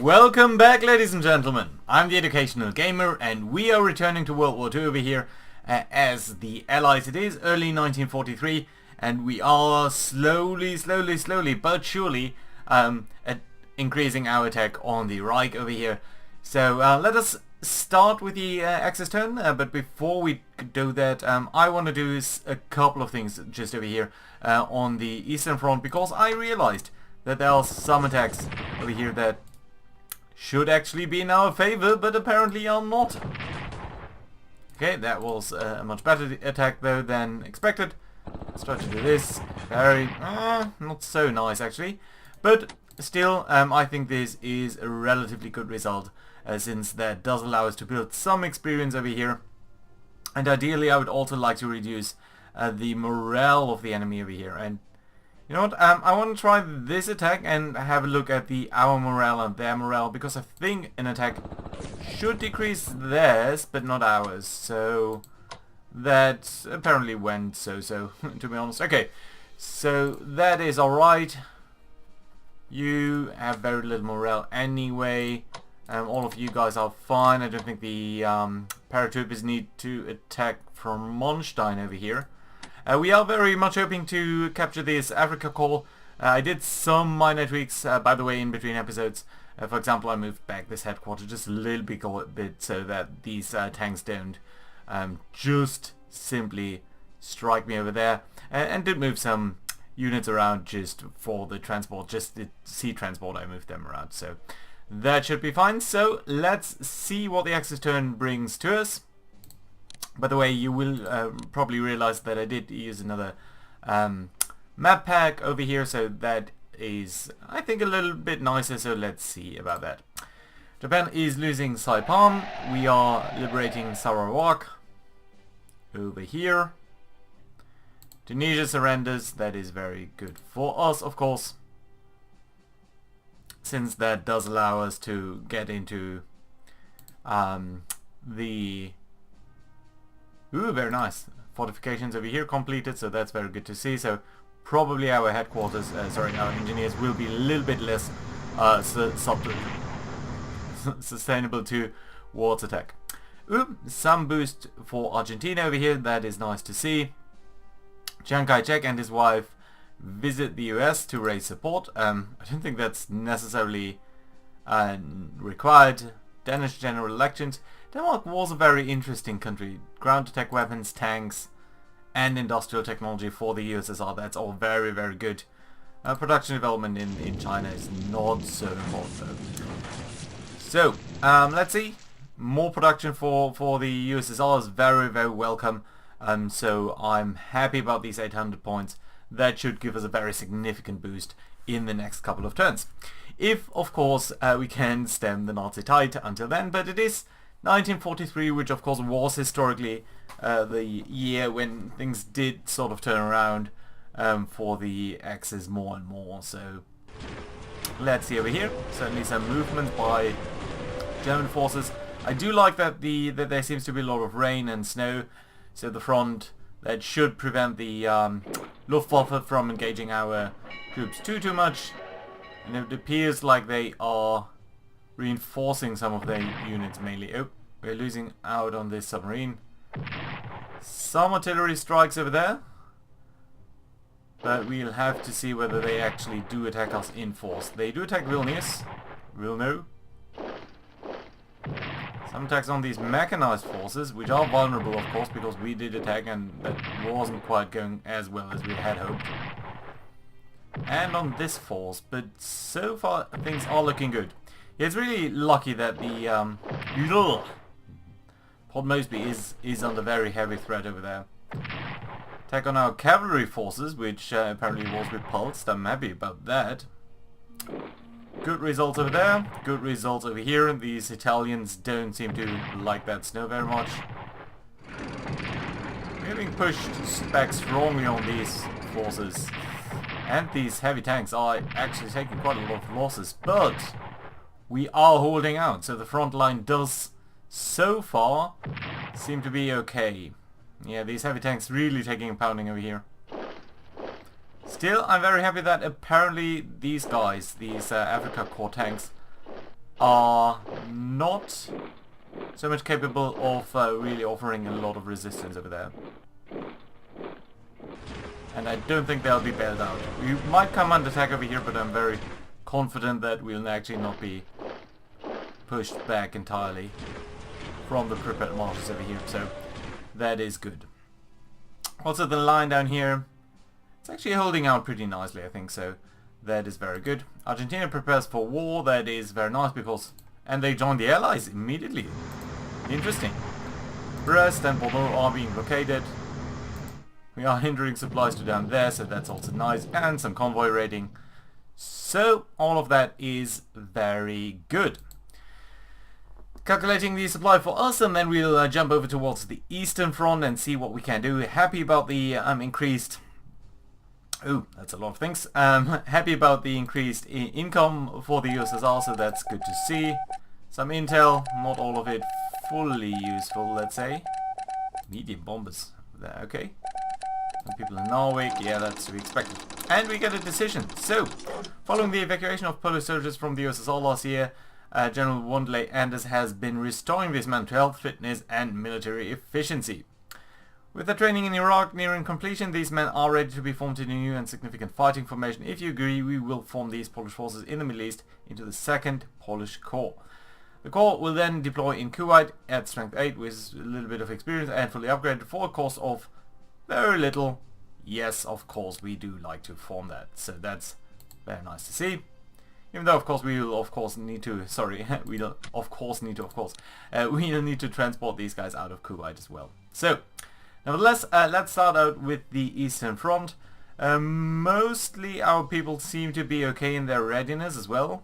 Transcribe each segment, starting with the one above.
Welcome back, ladies and gentlemen. I'm the Educational Gamer and we are returning to World War II over here as the Allies. It is early 1943 and we are slowly but surely increasing our attack on the Reich over here. So let us start with the Axis turn, but before we do that I want to do a couple of things just over here on the Eastern Front, because I realized that there are some attacks over here that should actually be in our favor, but apparently are not. Okay, that was a much better attack though than expected. Let's try to do this. Very, not so nice actually. But still, I think this is a relatively good result, since that does allow us to build some experience over here. And ideally I would also like to reduce the morale of the enemy over here. And you know what, I want to try this attack and have a look at our morale and their morale, because I think an attack should decrease theirs, but not ours. So that apparently went so-so, to be honest. Okay, so that is alright. You have very little morale anyway. All of you guys are fine. I don't think the paratroopers need to attack from Monstein over here. We are very much hoping to capture this Africa call. I did some minor tweaks, by the way, in between episodes. For example, I moved back this headquarter just a little bit so that these tanks don't just simply strike me over there. And did move some units around just for the transport, just the sea transport. I moved them around, so that should be fine. So let's see what the Axis turn brings to us. By the way, you will probably realize that I did use another map pack over here, so that is, I think, a little bit nicer, so let's see about that. Japan is losing Saipan. We are liberating Sarawak over here. Tunisia surrenders. That is very good for us, of course, since that does allow us to get into the... Ooh, very nice. Fortifications over here completed, so that's very good to see. So probably our headquarters, our engineers will be a little bit less sustainable towards attack. Ooh, some boost for Argentina over here. That is nice to see. Chiang Kai-shek and his wife visit the US to raise support. I don't think that's necessarily required. Danish general elections. Denmark was a very interesting country. Ground attack weapons, tanks, and industrial technology for the USSR. That's all very, very good. Production development in China is not so important though. So, let's see. More production for the USSR is very, very welcome. So I'm happy about these 800 points. That should give us a very significant boost in the next couple of turns. If, of course, we can stem the Nazi tide until then, but it is 1943, which of course was historically the year when things did sort of turn around for the Axis more and more. So let's see over here. Certainly some movement by German forces. I do like that that there seems to be a lot of rain and snow, so the front, that should prevent the Luftwaffe from engaging our troops too much. And it appears like they are reinforcing some of their units mainly. Oh, we're losing out on this submarine. Some artillery strikes over there, but we'll have to see whether they actually do attack us in force. They do attack Vilnius, we'll know. Some attacks on these mechanized forces, which are vulnerable of course, because we did attack and that wasn't quite going as well as we had hoped. And on this force, but so far things are looking good. It's really lucky that the Port Moresby is under very heavy threat over there. Attack on our cavalry forces, which apparently was repulsed. I'm happy about that. Good results over there. Good results over here. These Italians don't seem to like that snow very much. We're being pushed back strongly on these forces. And these heavy tanks are actually taking quite a lot of losses, but we are holding out, so the front line does so far seem to be okay. Yeah, these heavy tanks really taking a pounding over here. Still, I'm very happy that apparently these guys, these Africa Corps tanks, are not so much capable of really offering a lot of resistance over there. And I don't think they'll be bailed out. We might come under attack over here, but I'm very confident that we'll actually not be pushed back entirely from the prepared marches over here, so that is good. Also the line down here, it's actually holding out pretty nicely, I think, so that is very good. Argentina prepares for war, that is very nice because... and they join the Allies immediately. Interesting. Brest and Bordeaux are being blockaded. We are hindering supplies to down there, so that's also nice. And some convoy raiding. So, all of that is very good. Calculating the supply for us, and then we'll jump over towards the Eastern Front and see what we can do. Happy about the increased... ooh, that's a lot of things. Happy about the increased income for the USSR, so that's good to see. Some intel, not all of it fully useful, let's say. Medium bombers there, okay. Some people in Norway, yeah, that's to be expected. And we get a decision. So, following the evacuation of Polish soldiers from the USSR last year, General Wanderley Anders has been restoring this man to health, fitness and military efficiency. With the training in Iraq nearing completion, these men are ready to be formed in a new and significant fighting formation. If you agree, we will form these Polish forces in the Middle East into the 2nd Polish Corps. The Corps will then deploy in Kuwait at strength 8 with a little bit of experience and fully upgraded for a cost of very little. Yes, of course, we do like to form that, so that's very nice to see. Even though, of course, we will, of course, need to... sorry, we don't, of course, need to, of course. We'll need to transport these guys out of Kuwait as well. So, nevertheless, let's start out with the Eastern Front. Mostly our people seem to be okay in their readiness as well.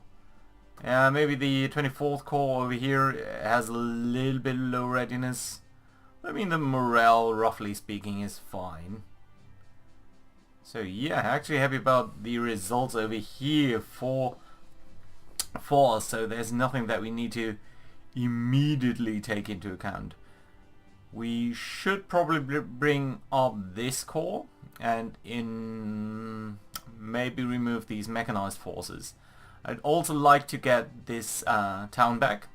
Maybe the 24th Corps over here has a little bit low readiness. I mean, the morale, roughly speaking, is fine. So yeah, actually happy about the results over here for us. So there's nothing that we need to immediately take into account. We should probably bring up this corps and maybe remove these mechanized forces. I'd also like to get this town back,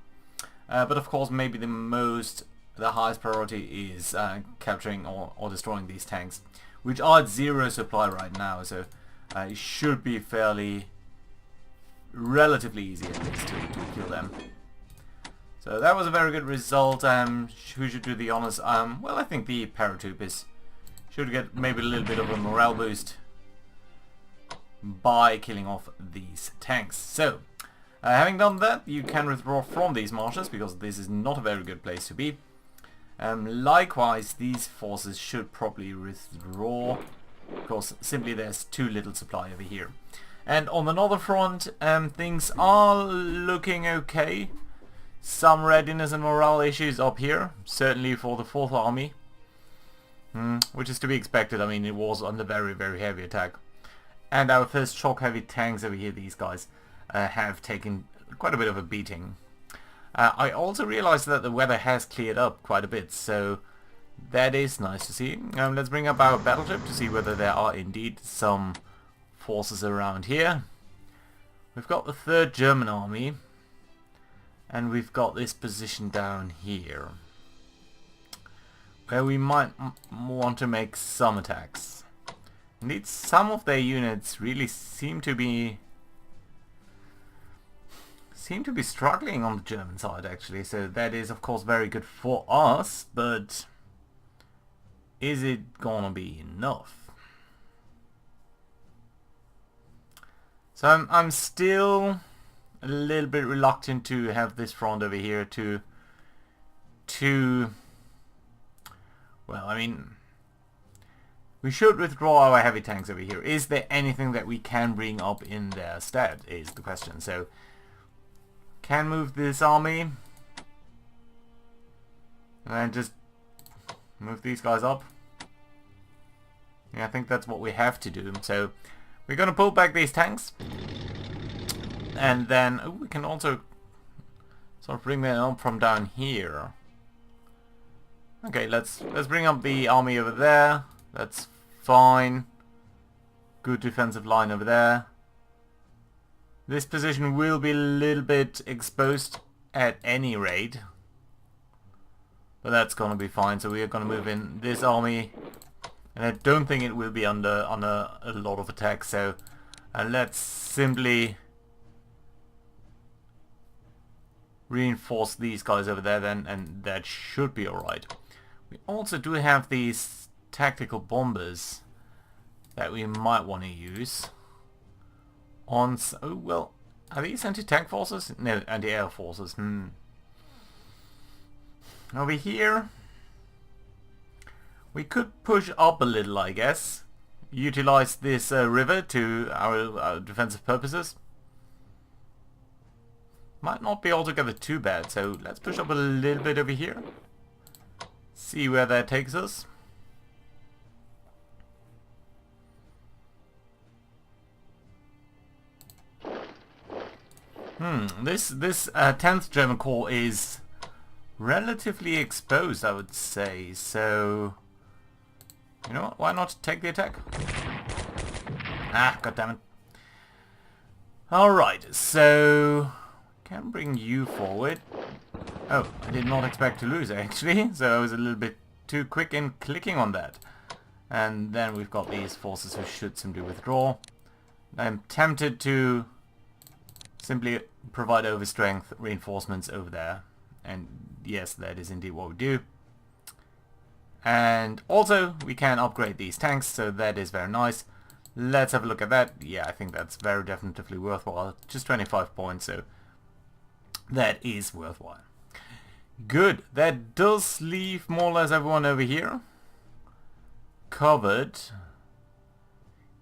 but of course maybe the highest priority is capturing or destroying these tanks, which are at 0 supply right now, so it should be relatively easy at least to kill them. So that was a very good result. Who should do the honors? Well, I think the paratroopers should get maybe a little bit of a morale boost by killing off these tanks. So, having done that, you can withdraw from these marshes because this is not a very good place to be. Likewise, these forces should probably withdraw because simply there's too little supply over here. And on the northern front, things are looking okay. Some readiness and morale issues up here, certainly for the 4th Army, which is to be expected. I mean, it was under very, very heavy attack. And our first shock heavy tanks over here, these guys, have taken quite a bit of a beating. I also realized that the weather has cleared up quite a bit, so that is nice to see. Let's bring up our battleship to see whether there are indeed some forces around here. We've got the 3rd German Army, and we've got this position down here, where we might want to make some attacks. Indeed, some of their units really seem to be struggling on the German side, actually, so that is of course very good for us, but is it gonna be enough? So I'm still a little bit reluctant to have this front over here to well, I mean, we should withdraw our heavy tanks over here. Is there anything that we can bring up in their stead is the question. So can move this army and just move these guys up. Yeah, I think that's what we have to do. So we're gonna pull back these tanks, and then we can also sort of bring them up from down here. Okay, let's bring up the army over there. That's fine. Good defensive line over there. This position will be a little bit exposed at any rate. But that's gonna be fine, so we are gonna move in this army. And I don't think it will be under a lot of attack, so let's simply reinforce these guys over there then, and that should be alright. We also do have these tactical bombers that we might want to use on... Oh, well, are these anti-tank forces? No, anti-air forces. Over here, we could push up a little, I guess. Utilize this river to our defensive purposes. Might not be altogether too bad, so let's push up a little bit over here. See where that takes us. This 10th German Corps is relatively exposed, I would say, so... You know what, why not take the attack? Ah, goddammit. Alright, so... Can bring you forward. Oh, I did not expect to lose actually, so I was a little bit too quick in clicking on that. And then we've got these forces who should simply withdraw. I'm tempted to simply provide overstrength reinforcements over there. And yes, that is indeed what we do. And also, we can upgrade these tanks, so that is very nice. Let's have a look at that. Yeah, I think that's very definitely worthwhile. Just 25 points, so that is worthwhile. Good. That does leave more or less everyone over here covered.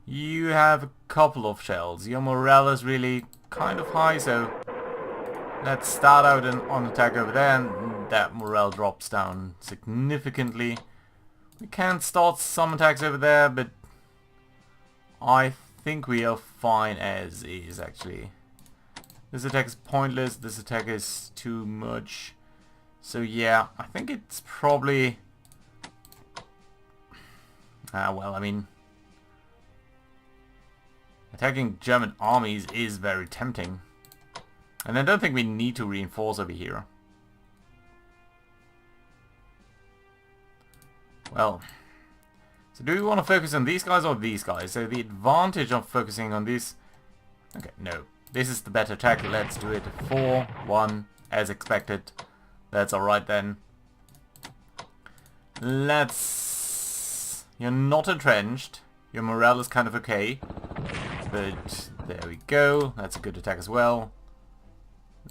You have a couple of shells. Your morale is really kind of high, so let's start out on attack over there, and that morale drops down significantly. We can start some attacks over there, but I think we are fine as is, actually. This attack is pointless, this attack is too much. So yeah, I think it's probably... well, I mean... Attacking German armies is very tempting. And I don't think we need to reinforce over here. Well, so do we want to focus on these guys or these guys? So the advantage of focusing on these... Okay, no. This is the better attack. Let's do it. 4-1, as expected. That's alright then. Let's... You're not entrenched. Your morale is kind of okay. But there we go. That's a good attack as well.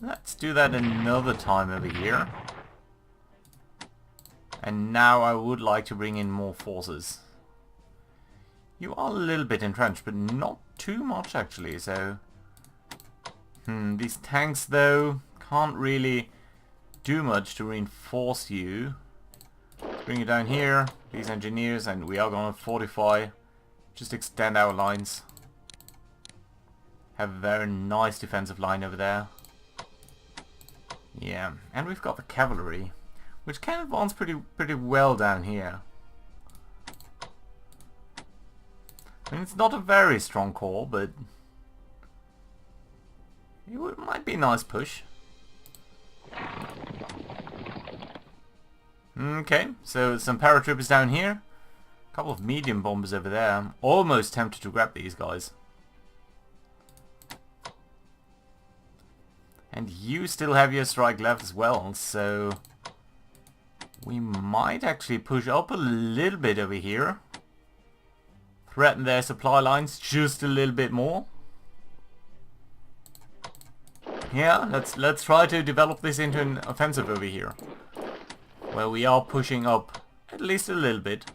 Let's do that another time over here. And now I would like to bring in more forces. You are a little bit entrenched, but not too much actually, so... these tanks though can't really do much to reinforce you. Let's bring you down here, these engineers, and we are gonna fortify. Just extend our lines. Have a very nice defensive line over there. Yeah, and we've got the cavalry, which can advance pretty well down here. I mean, it's not a very strong corps, but it might be a nice push. Okay, so some paratroopers down here. A couple of medium bombers over there. I'm almost tempted to grab these guys. And you still have your strike left as well, so we might actually push up a little bit over here. Threaten their supply lines just a little bit more. Yeah, let's try to develop this into an offensive over here. Where we are pushing up at least a little bit.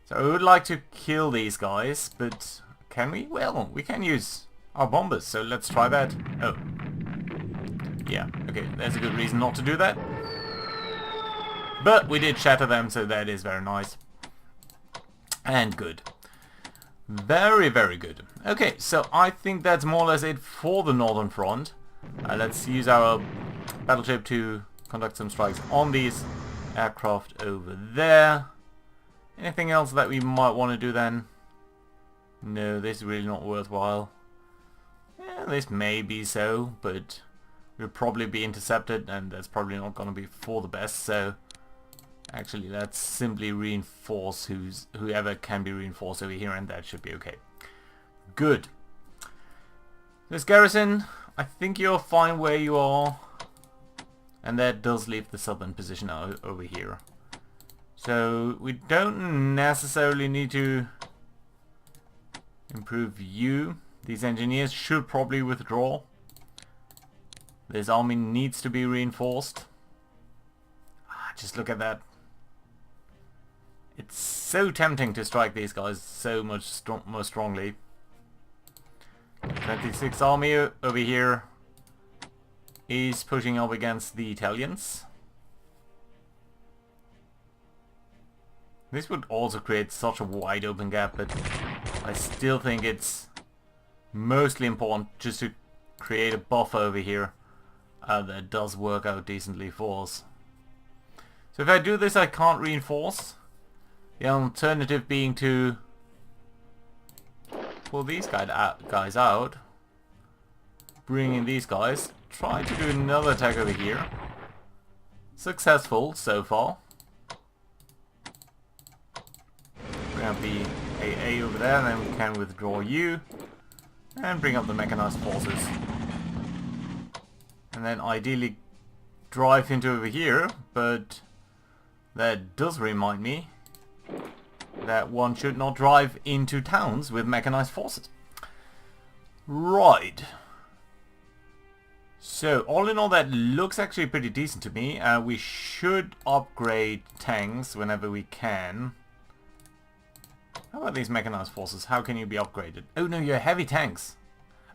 So I would like to kill these guys, but can we? Well, we can use our bombers, so let's try that. Oh. Yeah, okay, there's a good reason not to do that. But we did shatter them, so that is very nice. And good. Very, very good. Okay, so I think that's more or less it for the Northern Front. Let's use our battleship to conduct some strikes on these aircraft over there. Anything else that we might want to do then? No, this is really not worthwhile. This may be so, but we'll probably be intercepted, and that's probably not going to be for the best, so actually let's simply reinforce whoever can be reinforced over here, and that should be okay. Good. This garrison, I think you're fine where you are, and that does leave the southern position over here. So we don't necessarily need to improve you. These engineers should probably withdraw. This army needs to be reinforced. Just look at that. It's so tempting to strike these guys so much more strongly. 26th Army over here is pushing up against the Italians. This would also create such a wide open gap, but I still think it's mostly important just to create a buffer over here that does work out decently for us. So if I do this, I can't reinforce. The alternative being to pull these guys out, bring in these guys, try to do another attack over here. Successful so far. Bring up the AA over there, and then we can withdraw you and bring up the mechanized forces. And then ideally drive into over here, but that does remind me that one should not drive into towns with mechanized forces. Right. So all in all, that looks actually pretty decent to me. We should upgrade tanks whenever we can. How about these mechanized forces? How can you be upgraded? Oh no, you're heavy tanks.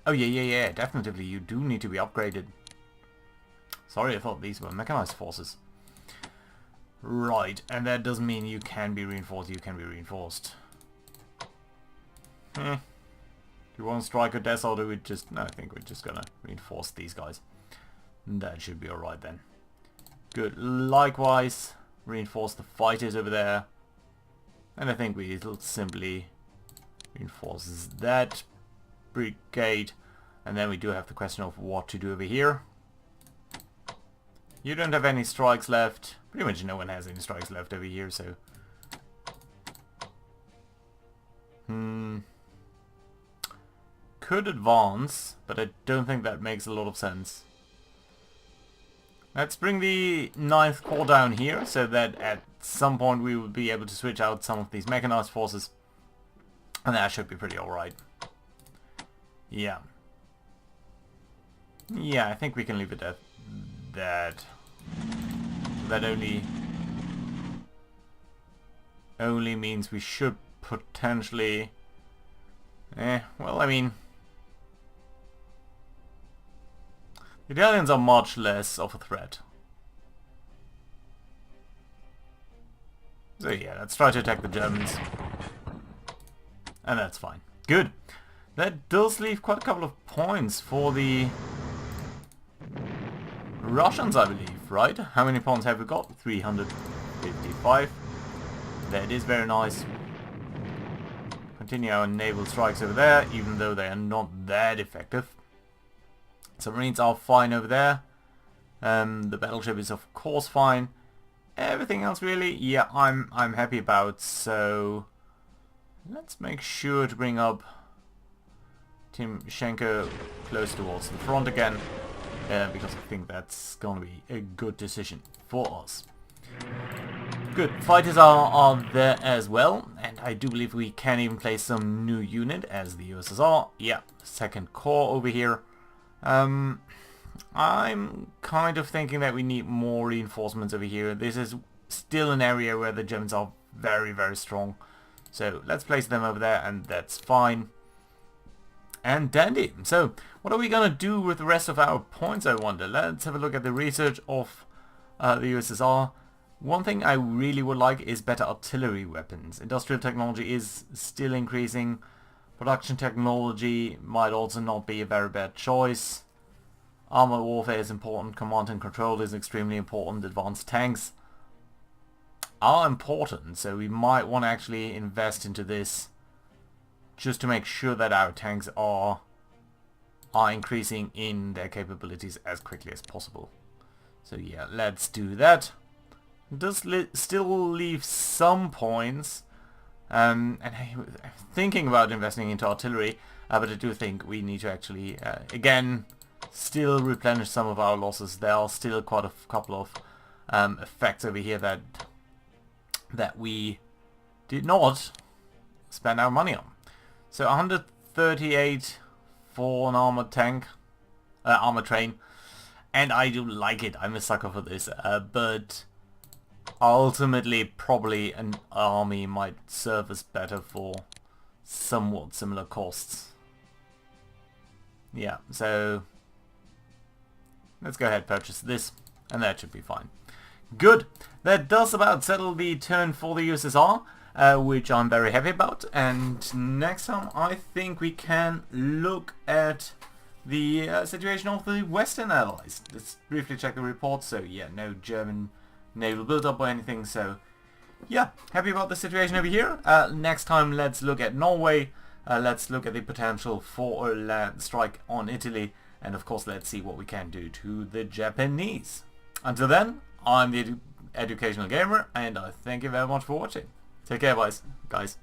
Oh yeah, definitely you do need to be upgraded. Sorry, I thought these were mechanized forces. Right, and that doesn't mean you can be reinforced. You can be reinforced. Do you want to strike or death, or do we just... No, I think we're just gonna reinforce these guys. That should be alright then. Good. Likewise, reinforce the fighters over there. And I think we'll simply reinforce that brigade. And then we do have the question of what to do over here. You don't have any strikes left. Pretty much no one has any strikes left over here, so... Could advance, but I don't think that makes a lot of sense. Let's bring the 9th Corps down here, so that at some point we will be able to switch out some of these mechanized forces. And that should be pretty alright. Yeah. Yeah, I think we can leave it at that. That only means we should potentially... well, I mean... The Italians are much less of a threat. So yeah, let's try to attack the Germans. And that's fine. Good. That does leave quite a couple of points for the Russians, I believe, right? How many points have we got? 355. That is very nice. Continue our naval strikes over there, even though they are not that effective. Submarines are fine over there. The battleship is of course fine. Everything else really, yeah, I'm happy about. So let's make sure to bring up Timoshenko close towards the front again, because I think that's going to be a good decision for us. Good, fighters are there as well, and I do believe we can even place some new unit as the USSR. Yeah, 2nd Corps over here. I'm kind of thinking that we need more reinforcements over here. This is still an area where the Germans are very, very strong. So let's place them over there, and that's fine. And dandy. So what are we going to do with the rest of our points, I wonder? Let's have a look at the research of the USSR. One thing I really would like is better artillery weapons. Industrial technology is still increasing. Production technology might also not be a very bad choice. Armored warfare is important. Command and control is extremely important. Advanced tanks are important, so we might want to actually invest into this just to make sure that our tanks are are increasing in their capabilities as quickly as possible. So yeah, let's do that. It does still leave some points, and I'm thinking about investing into artillery, but I do think we need to actually, again, still replenish some of our losses. There are still quite a couple of effects over here that we did not spend our money on. So 138 for an armored tank, armored train, and I do like it. I'm a sucker for this, but ultimately probably an army might serve us better for somewhat similar costs. Yeah, so let's go ahead and purchase this, and that should be fine. Good. That does about settle the turn for the USSR, which I'm very happy about. And next time I think we can look at the situation of the Western Allies. Let's briefly check the report. So yeah, no German naval build-up or anything. So yeah, happy about the situation over here. Next time let's look at Norway. Let's look at the potential for a land strike on Italy. And of course let's see what we can do to the Japanese. Until then, I'm the Educational Gamer, and I thank you very much for watching. Take care, guys.